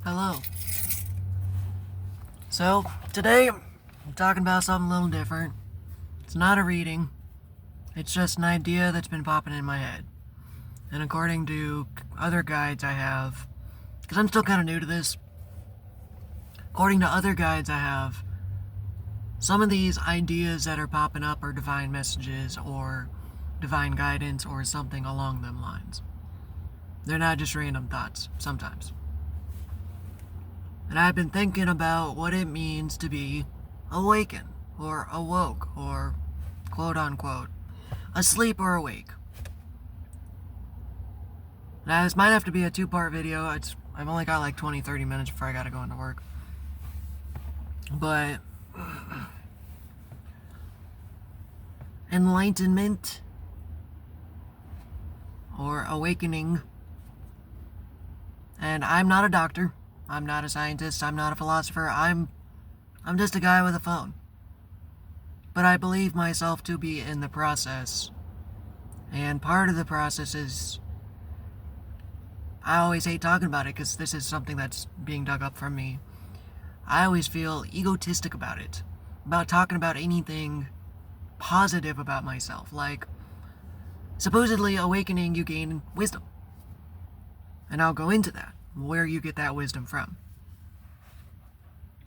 Hello. So, today I'm talking about something a little different. It's not a reading, it's just an idea that's been popping in my head. And according to other guides I have, because I'm still kind of new to this, according to other guides I have, some of these ideas that are popping up are divine messages or divine guidance or something along them lines. They're not just random thoughts, sometimes. And I've been thinking about what it means to be awakened, or awoke, or quote unquote, asleep or awake. Now, this might have to be a two-part video. I've only got like 20-30 minutes before I gotta go into work. But enlightenment or awakening, and I'm not a doctor, I'm not a scientist, I'm not a philosopher, I'm just a guy with a phone. But I believe myself to be in the process. And part of the process is, I always hate talking about it because this is something that's being dug up from me. I always feel egotistic about it, about talking about anything positive about myself. Like, supposedly awakening, you gain wisdom. And I'll go into that, where you get that wisdom from.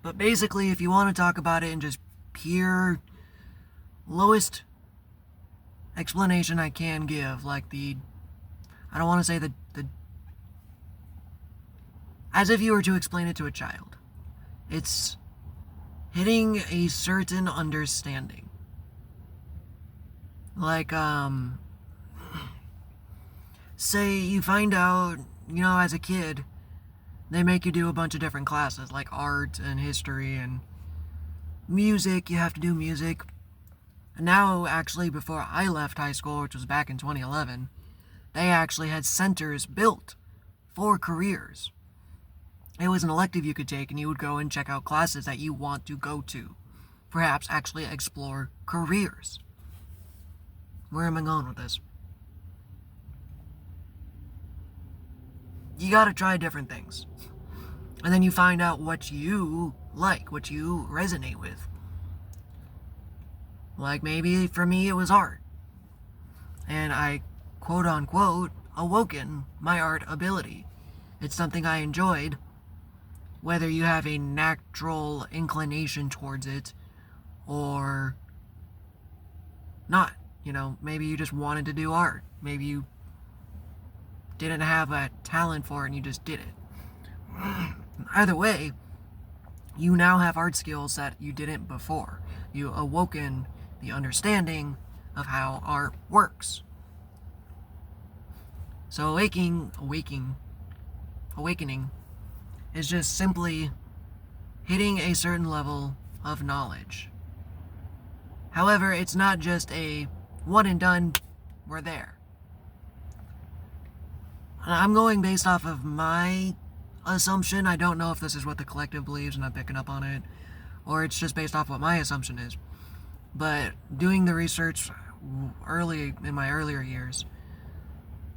But basically, if you want to talk about it in just pure, lowest explanation I can give, like I don't want to say the as if you were to explain it to a child. It's hitting a certain understanding. Like, say you find out, as a kid, they make you do a bunch of different classes, like art and history and music. You have to do music. And now, actually, before I left high school, which was back in 2011, they actually had centers built for careers. It was an elective you could take, and you would go and check out classes that you want to go to. Perhaps actually explore careers. Where am I going with this? You gotta try different things. And then you find out what you like, what you resonate with. Like, maybe for me it was art. And I, quote unquote, awoken my art ability. It's something I enjoyed. Whether you have a natural inclination towards it or not. Maybe you just wanted to do art. Maybe you didn't have a talent for it and you just did it. Either way, you now have art skills that you didn't before. You awoken the understanding of how art works. So awakening is just simply hitting a certain level of knowledge. However, it's not just a one and done, we're there. I'm going based off of my assumption. I don't know if this is what the collective believes and I'm picking up on it, or it's just based off what my assumption is. But doing the research in my earlier years,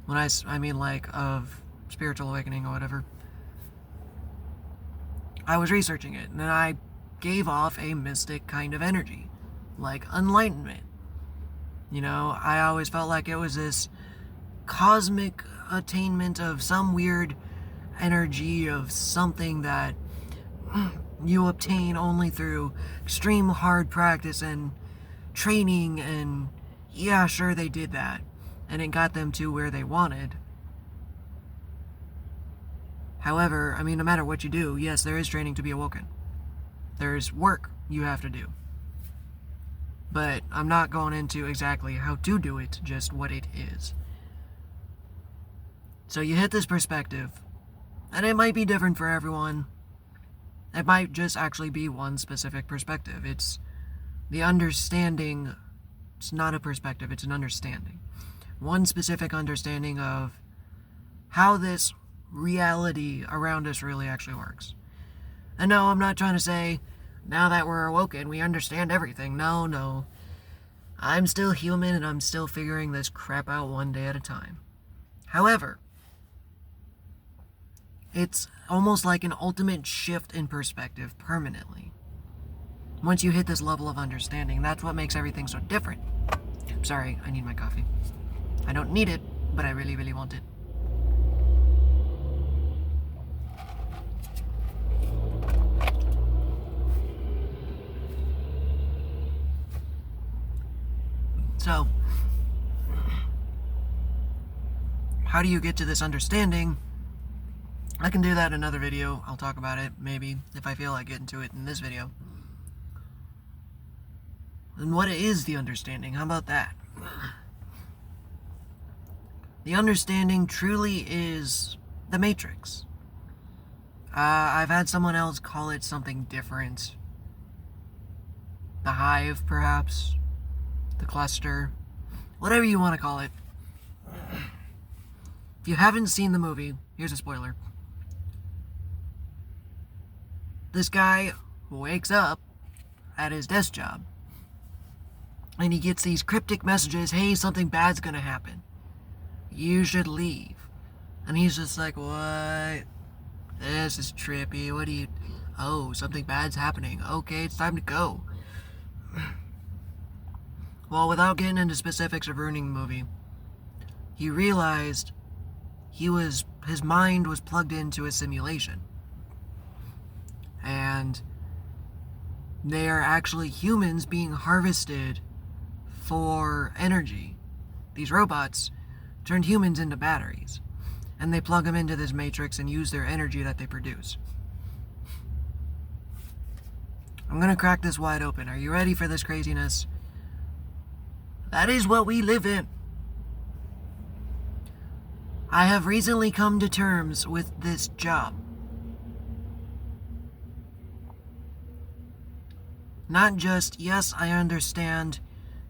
when I mean of spiritual awakening or whatever, I was researching it, and then I gave off a mystic kind of energy, like enlightenment. I always felt like it was this cosmic attainment of some weird energy of something that you obtain only through extreme hard practice and training, and yeah, sure, they did that, and it got them to where they wanted. However, no matter what you do, yes, there is training to be awoken. There's work you have to do. But I'm not going into exactly how to do it, just what it is. So you hit this perspective, and it might be different for everyone. It might just actually be one specific perspective. It's the understanding. It's not a perspective, it's an understanding. One specific understanding of how this reality around us really actually works. And no, I'm not trying to say, now that we're awoken, we understand everything. No. I'm still human and I'm still figuring this crap out one day at a time. However, It's almost like an ultimate shift in perspective permanently. Once you hit this level of understanding, that's what makes everything so different. I'm sorry, I need my coffee. I don't need it, but I really, really want it. So, how do you get to this understanding? I can do that in another video. I'll talk about it, maybe, if I feel like getting to it in this video. And what is the understanding? How about that? The understanding truly is the Matrix. I've had someone else call it something different. The hive, perhaps. The cluster. Whatever you want to call it. If you haven't seen the movie, here's a spoiler. This guy wakes up at his desk job. And he gets these cryptic messages, hey, something bad's gonna happen. You should leave. And he's just like, what? This is trippy. What do you... Oh, something bad's happening. Okay, it's time to go. Well, without getting into specifics of ruining the movie, he realized his mind was plugged into a simulation. And they are actually humans being harvested for energy. These robots turned humans into batteries, and they plug them into this matrix and use their energy that they produce. I'm gonna crack this wide open. Are you ready for this craziness? That is what we live in. I have recently come to terms with this job. Not just, yes, I understand,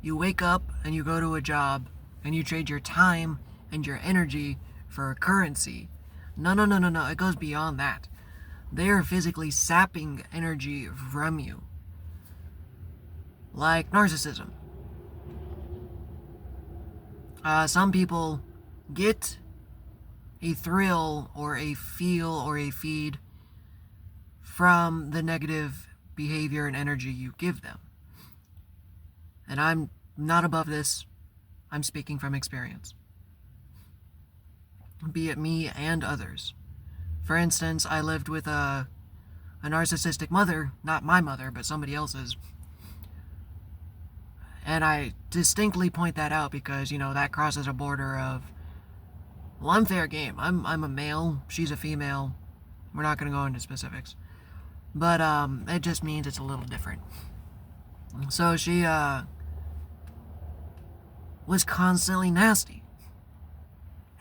you wake up and you go to a job and you trade your time and your energy for a currency. No, it goes beyond that. They are physically sapping energy from you. Like narcissism. Some people get a thrill or a feel or a feed from the negative behavior and energy you give them. And I'm not above this. I'm speaking from experience. Be it me and others. For instance, I lived with a narcissistic mother, not my mother, but somebody else's. And I distinctly point that out because, that crosses a border of, well, I'm fair game. I'm a male, she's a female. We're not going to go into specifics. But it just means it's a little different. So she was constantly nasty.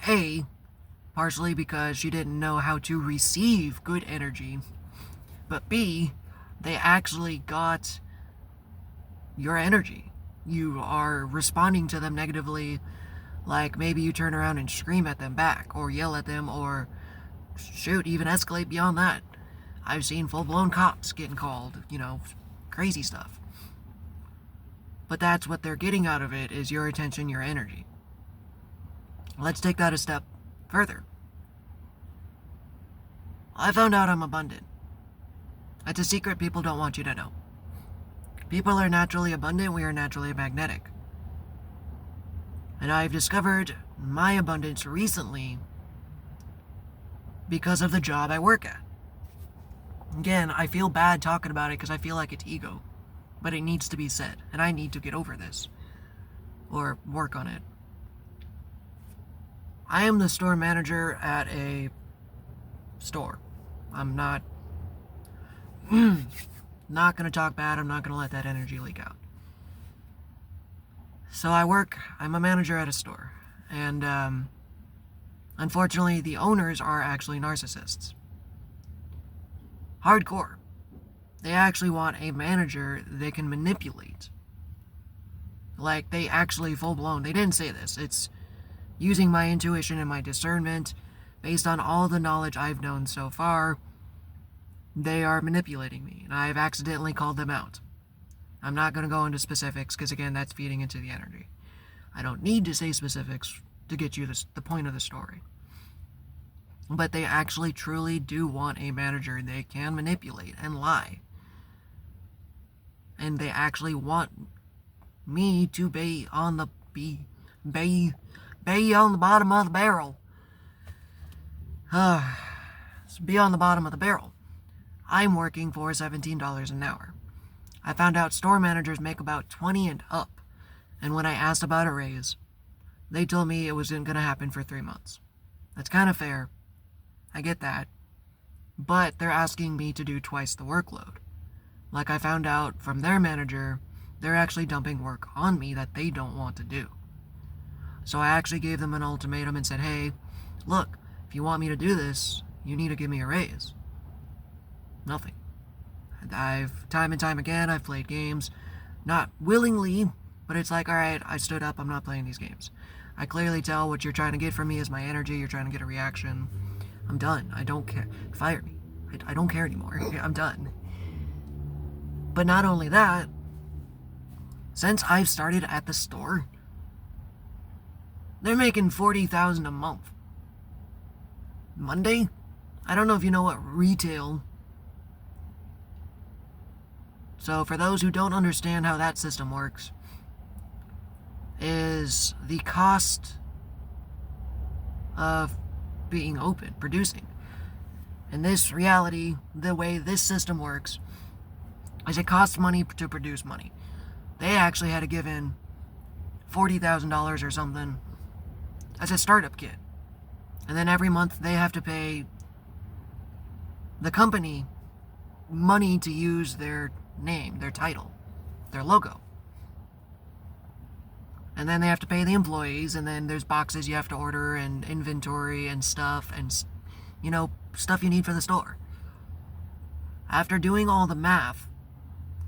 A, partially because she didn't know how to receive good energy. But B, they actually got your energy. You are responding to them negatively, like maybe you turn around and scream at them back, or yell at them, or shoot, even escalate beyond that. I've seen full-blown cops getting called, crazy stuff. But that's what they're getting out of it, is your attention, your energy. Let's take that a step further. I found out I'm abundant. It's a secret people don't want you to know. People are naturally abundant, we are naturally magnetic. And I've discovered my abundance recently because of the job I work at. Again, I feel bad talking about it because I feel like it's ego. But it needs to be said, and I need to get over this. Or work on it. I am the store manager at a store. I'm not going to talk bad, I'm not going to let that energy leak out. So I'm a manager at a store. And unfortunately, the owners are actually narcissists. Hardcore. They actually want a manager they can manipulate. Like, they actually full-blown, they didn't say this, it's using my intuition and my discernment, based on all the knowledge I've known so far, they are manipulating me, and I've accidentally called them out. I'm not going to go into specifics, because again, that's feeding into the energy. I don't need to say specifics to get you the point of the story. But they actually truly do want a manager they can manipulate and lie. And they actually want me to be on the bottom of the barrel. Be on the bottom of the barrel. I'm working for $17 an hour. I found out store managers make about 20 and up. And when I asked about a raise, they told me it wasn't going to happen for 3 months. That's kind of fair. I get that. But they're asking me to do twice the workload. Like I found out from their manager, they're actually dumping work on me that they don't want to do. So I actually gave them an ultimatum and said, hey, look, if you want me to do this, you need to give me a raise. Nothing. Time and time again, I've played games, not willingly, but it's like, alright, I stood up, I'm not playing these games. I clearly tell what you're trying to get from me is my energy, you're trying to get a reaction. I'm done. I don't care. Fire me. I don't care anymore. I'm done. But not only that, since I've started at the store, they're making $40,000 a month. Monday? I don't know if you know what retail. So for those who don't understand how that system works, is the cost of being open, producing. In this reality, the way this system works is it costs money to produce money. They actually had to give in $40,000 or something as a startup kit. And then every month they have to pay the company money to use their name, their title, their logo. And then they have to pay the employees, and then there's boxes you have to order, and inventory, and stuff, and, stuff you need for the store. After doing all the math,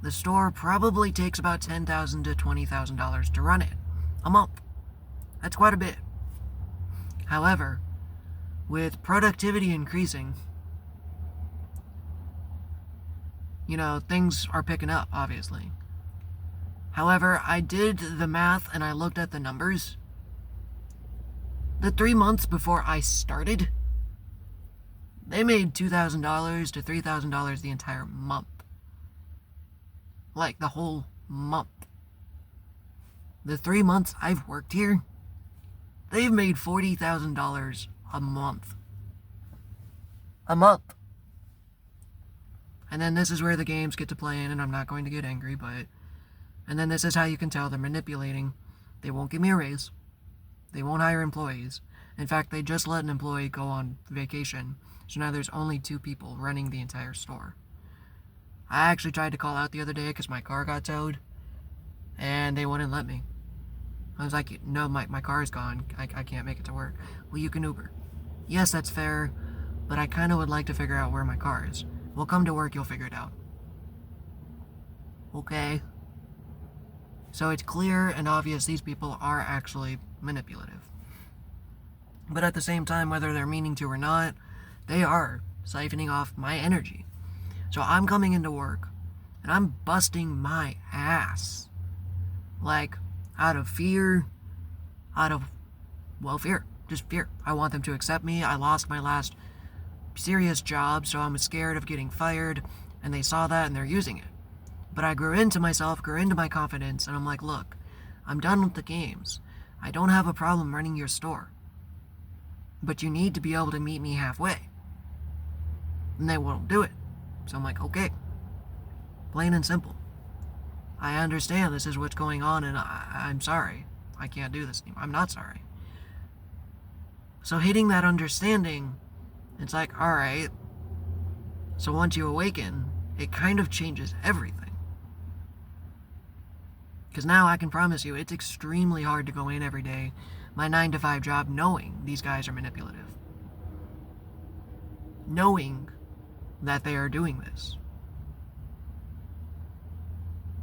the store probably takes about $10,000 to $20,000 to run it a month. That's quite a bit. However, with productivity increasing, things are picking up, obviously. However, I did the math and I looked at the numbers. The 3 months before I started, they made $2,000 to $3,000 the entire month. Like, the whole month. The 3 months I've worked here, they've made $40,000 a month. A month. And then this is where the games get to play in, and I'm not going to get angry, but... And then this is how you can tell they're manipulating. They won't give me a raise. They won't hire employees. In fact, they just let an employee go on vacation. So now there's only 2 people running the entire store. I actually tried to call out the other day because my car got towed. And they wouldn't let me. I was like, no, my car is gone. I can't make it to work. Well, you can Uber. Yes, that's fair. But I kind of would like to figure out where my car is. We'll come to work, you'll figure it out. Okay. So it's clear and obvious these people are actually manipulative. But at the same time, whether they're meaning to or not, they are siphoning off my energy. So I'm coming into work, and I'm busting my ass. Like, out of fear, fear. Just fear. I want them to accept me. I lost my last serious job, so I'm scared of getting fired, and they saw that and they're using it. But I grew into myself, grew into my confidence, and I'm like, look, I'm done with the games. I don't have a problem running your store. But you need to be able to meet me halfway. And they won't do it. So I'm like, okay. Plain and simple. I understand this is what's going on, and I'm sorry. I can't do this anymore. I'm not sorry. So hitting that understanding, it's like, alright. So once you awaken, it kind of changes everything. Because now I can promise you, it's extremely hard to go in every day, my 9-to-5 job, knowing these guys are manipulative. Knowing that they are doing this.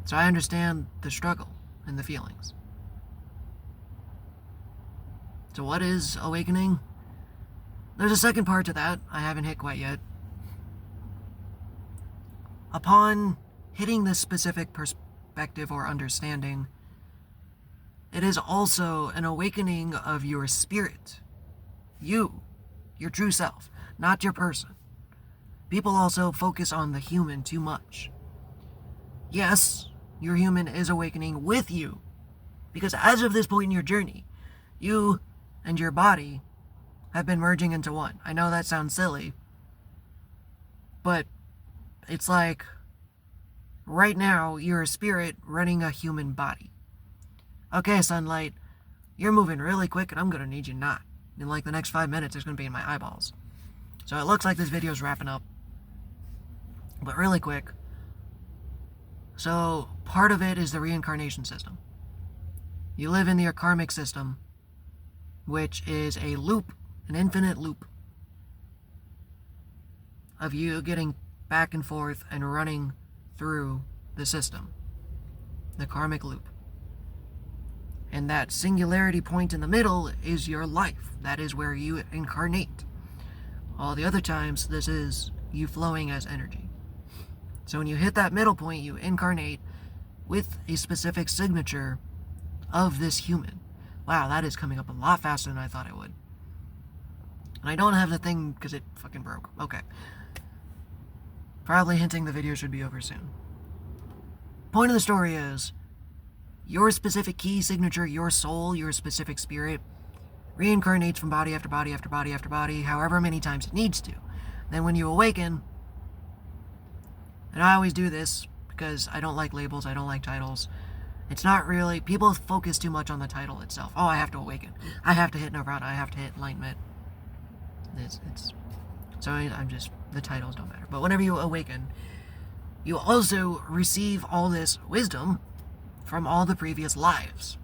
So I understand the struggle and the feelings. So what is awakening? There's a second part to that I haven't hit quite yet. Upon hitting this specific perspective or understanding, it is also an awakening of your spirit. You, your true self. not your person. People also focus on the human too much. Yes, your human is awakening with you, because as of this point in your journey, you and your body have been merging into one. I know that sounds silly, but it's like right now you're a spirit running a human body. Okay, Sunlight, you're moving really quick and I'm gonna need you not. In like the next 5 minutes, it's gonna be in my eyeballs. So it looks like this video's wrapping up. But really quick. So part of it is the reincarnation system. You live in the karmic system, which is a loop, an infinite loop of you getting back and forth and running through the system, the karmic loop. And that singularity point in the middle is your life. That is where you incarnate. All the other times, this is you flowing as energy. So when you hit that middle point, you incarnate with a specific signature of this human. Wow, that is coming up a lot faster than I thought it would. And I don't have the thing because it fucking broke. Okay. Probably hinting the video should be over soon. Point of the story is, your specific key signature, your soul, your specific spirit, reincarnates from body after body after body after body, however many times it needs to. Then when you awaken, and I always do this because I don't like labels, I don't like titles. It's not really, people focus too much on the title itself. Oh, I have to awaken. I have to hit Nirvana. I have to hit enlightenment. So I'm just, the titles don't matter. But whenever you awaken, you also receive all this wisdom from all the previous lives.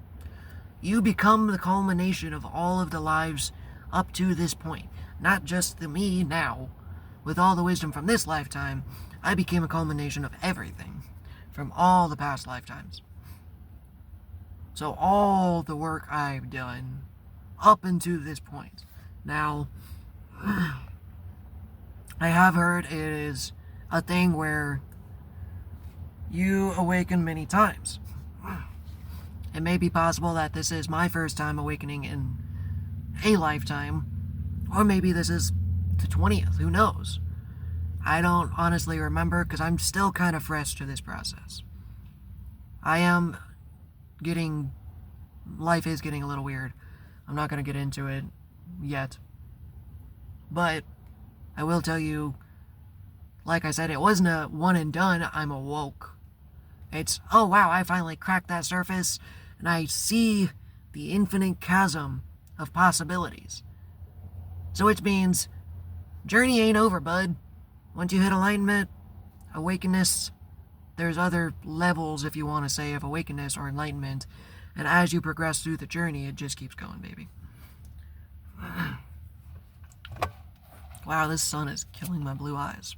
You become the culmination of all of the lives up to this point. Not just the me now, with all the wisdom from this lifetime. I became a culmination of everything from all the past lifetimes. So all the work I've done up until this point. Now, I have heard it is a thing where you awaken many times. It may be possible that this is my first time awakening in a lifetime, or maybe this is the 20th, who knows? I don't honestly remember because I'm still kind of fresh to this process. Life is getting a little weird. I'm not going to get into it yet. But I will tell you, like I said, it wasn't a one and done. I'm awoke. It's, oh wow, I finally cracked that surface and I see the infinite chasm of possibilities. So it means, journey ain't over, bud. Once you hit enlightenment, awakenness, there's other levels, if you want to say, of awakenness or enlightenment. And as you progress through the journey, it just keeps going, baby. Wow, this sun is killing my blue eyes.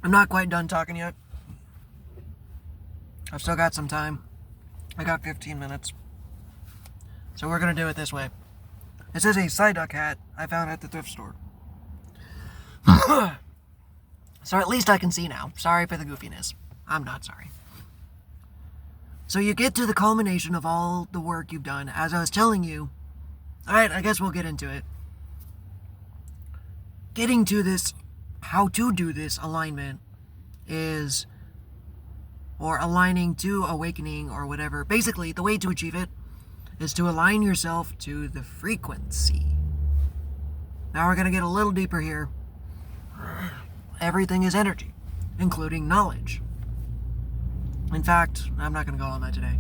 I'm not quite done talking yet. I've still got some time. I got 15 minutes. So we're going to do it this way. This is a Psyduck hat I found at the thrift store. So at least I can see now. Sorry for the goofiness. I'm not sorry. So you get to the culmination of all the work you've done. As I was telling you, alright, I guess we'll get into it. Getting to this, how to do this alignment is, or aligning to awakening or whatever. Basically, the way to achieve it is to align yourself to the frequency. Now we're going to get a little deeper here. Everything is energy, including knowledge. In fact, I'm not going to go on that today.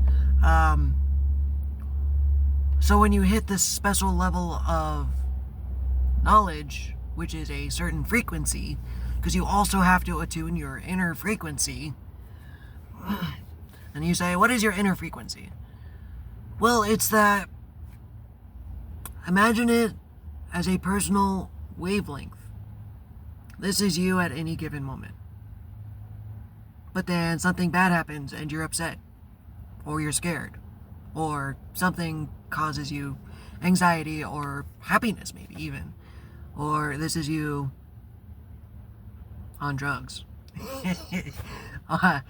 So when you hit this special level of knowledge, which is a certain frequency, because you also have to attune your inner frequency, and you say, what is your inner frequency? Well, it's that, imagine it as a personal wavelength. This is you at any given moment. But then something bad happens and you're upset, or you're scared, or something causes you anxiety or happiness, maybe even, or this is you on drugs. uh,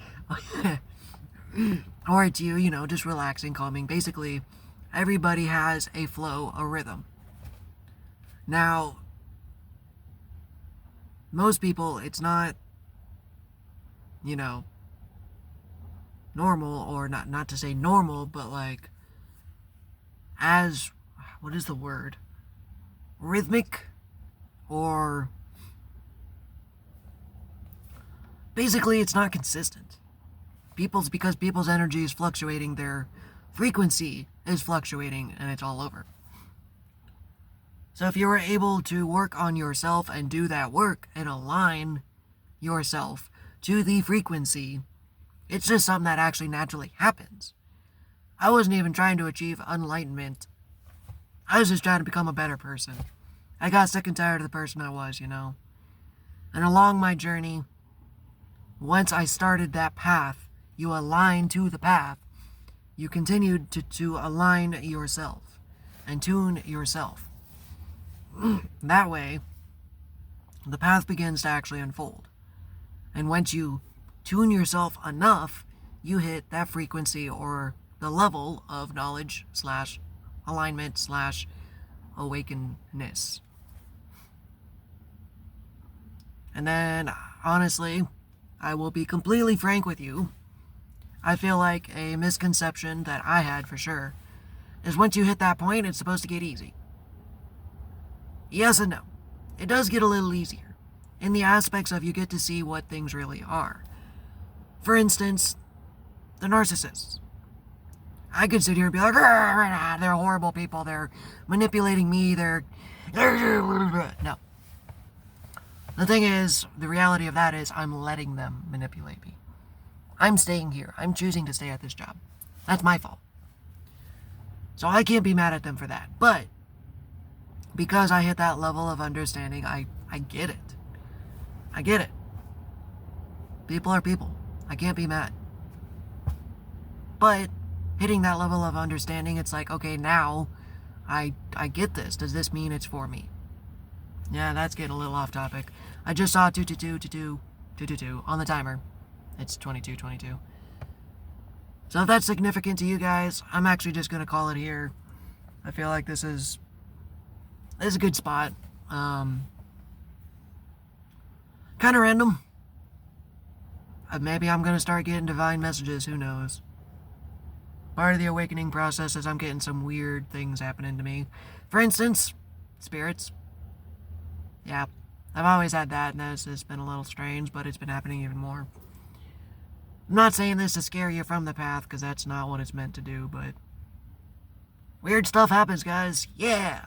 or it's you, just relaxing, calming. Basically, everybody has a flow, a rhythm. Now, most people, it's not, you know, normal, or not to say normal, but like, as, what is the word? Rhythmic, or basically it's not consistent. Because people's energy is fluctuating, their frequency is fluctuating, and it's all over. So if you were able to work on yourself and do that work and align yourself to the frequency, it's just something that actually naturally happens. I wasn't even trying to achieve enlightenment. I was just trying to become a better person. I got sick and tired of the person I was. And along my journey, once I started that path, you align to the path. You continued to align yourself and tune yourself. That way, the path begins to actually unfold. And once you tune yourself enough, you hit that frequency or the level of knowledge / alignment / awakenness. And then, honestly, I will be completely frank with you. I feel like a misconception that I had for sure is once you hit that point, it's supposed to get easy. Yes and no. It does get a little easier in the aspects of you get to see what things really are. For instance, the narcissists. I could sit here and be like, they're horrible people, they're manipulating me, they're... No. The thing is, the reality of that is I'm letting them manipulate me. I'm staying here. I'm choosing to stay at this job. That's my fault. So I can't be mad at them for that. But because I hit that level of understanding, I get it. I get it. People are people. I can't be mad. But hitting that level of understanding, it's like, okay, now I get this. Does this mean it's for me? Yeah, that's getting a little off topic. I just saw 222 on the timer. It's 22:22. So if that's significant to you guys, I'm actually just going to call it here. I feel like this is a good spot. Kind of random. Maybe I'm going to start getting divine messages, who knows. Part of the awakening process is I'm getting some weird things happening to me. For instance, spirits. Yeah, I've always had that, and it's just been a little strange, but it's been happening even more. I'm not saying this to scare you from the path, because that's not what it's meant to do, but weird stuff happens, guys. Yeah!